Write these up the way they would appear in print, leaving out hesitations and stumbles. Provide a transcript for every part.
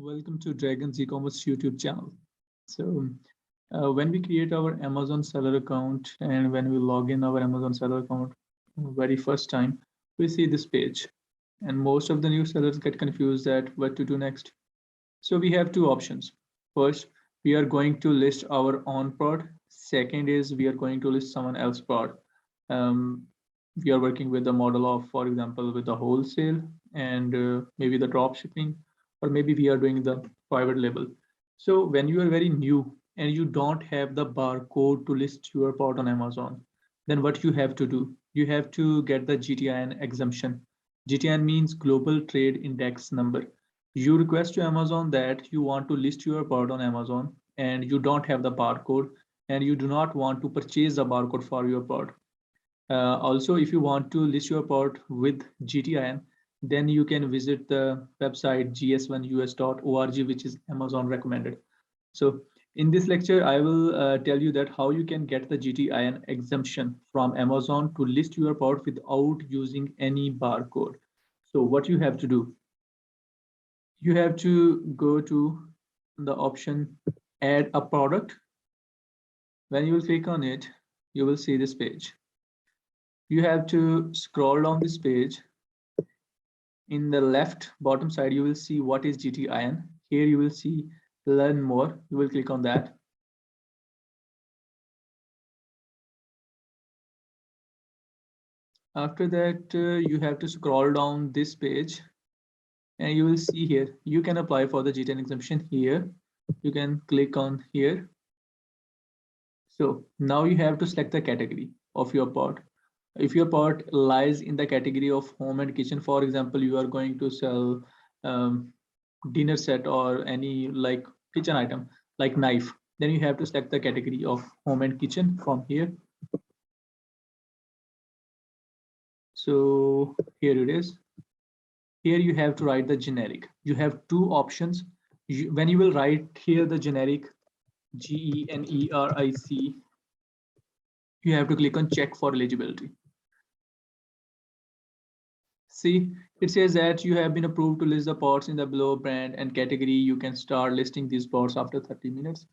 Welcome to Dragon's e-commerce YouTube channel. So when we create our Amazon seller account and when we log in our Amazon seller account very first time, we see this page and most of the new sellers get confused at what to do next. So we have two options. First, we are going to list our own product. Second is we are going to list someone else's product. We are working with the model of, for example, with the wholesale and maybe the drop shipping, or maybe we are doing the private label. So when you are very new and you don't have the barcode to list your product on Amazon, then what you have to do, you have to get the GTIN exemption. GTIN means Global Trade Index number. You request to Amazon that you want to list your product on Amazon and you don't have the barcode and you do not want to purchase the barcode for your product. Also, if you want to list your product with GTIN, then you can visit the website gs1us.org, which is Amazon recommended. So in this lecture, I will tell you that how you can get the GTIN exemption from Amazon to list your product without using any barcode. So what you have to do, you have to go to the option add a product. When you will click on it, you will see this page. You have to scroll down this page. In the left bottom side, you will see what is GTIN. Here you will see learn more. You will click on that. After that, you have to scroll down this page and you will see here, you can apply for the GTIN exemption here. You can click on here. So now you have to select the category of your pod. If your pot lies in the category of home and kitchen, for example, you are going to sell dinner set or any like kitchen item like knife, then you have to select the category of home and kitchen from here. So here it is. Here you have to write the generic. You have two options. When you will write here the generic GENERIC, you have to click on check for eligibility. See, it says that you have been approved to list the pods in the below brand and category. You can start listing these pods after 30 minutes.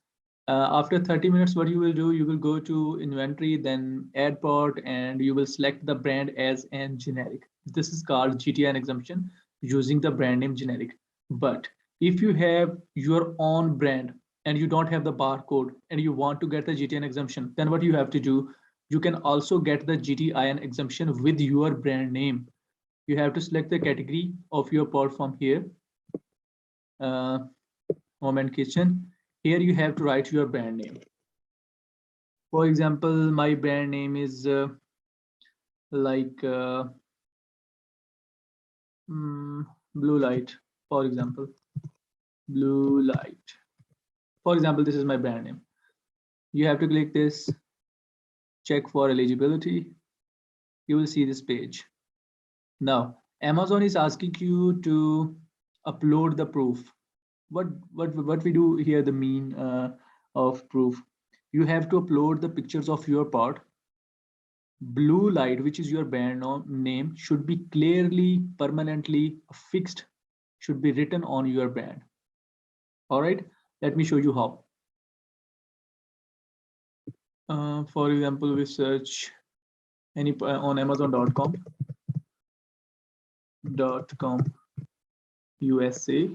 After 30 minutes, what you will do, you will go to inventory, then add pod, and you will select the brand as an generic. This is called GTIN exemption using the brand name generic. But if you have your own brand and you don't have the barcode and you want to get the GTIN exemption, then what you have to do, you can also get the GTIN exemption with your brand name. You have to select the category of your pod from here, home and kitchen. Here you have to write your brand name. For example, my brand name is Blue Light, for example. Blue Light. For example, this is my brand name. You have to click this, check for eligibility. You will see this page. Now, Amazon is asking you to upload the proof. What we do here, the mean of proof. You have to upload the pictures of your part. Blue Light, which is your brand name, should be clearly, permanently fixed, should be written on your brand. All right, let me show you how. For example, we search any on Amazon.com. USA,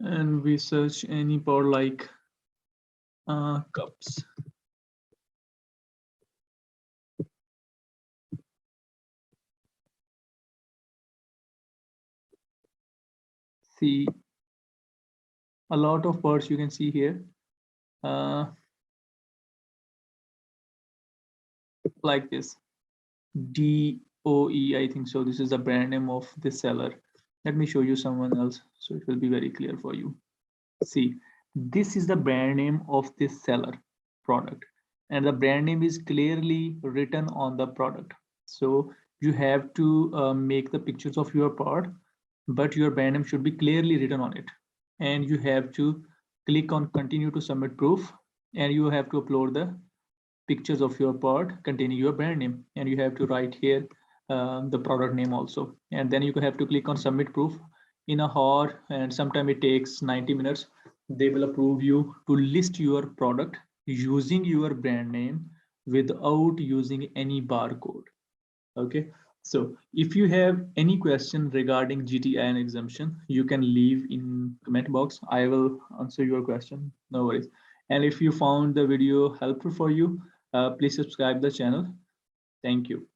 and we search any pod like cups. See a lot of words you can see here. Like this, DOE, I think so. This is the brand name of this seller. Let me show you someone else so it will be very clear for you. See, this is the brand name of this seller product, and the brand name is clearly written on the product. So you have to make the pictures of your product, but your brand name should be clearly written on it. And you have to click on continue to submit proof, and you have to upload the pictures of your product containing your brand name, and you have to write here the product name also, and then you have to click on submit proof. in a hour, and sometimes it takes 90 minutes. They will approve you to list your product using your brand name without using any barcode. Okay, so if you have any question regarding GTIN exemption, you can leave in comment box. I will answer your question, no worries. And if you found the video helpful for you, please subscribe the channel. Thank you.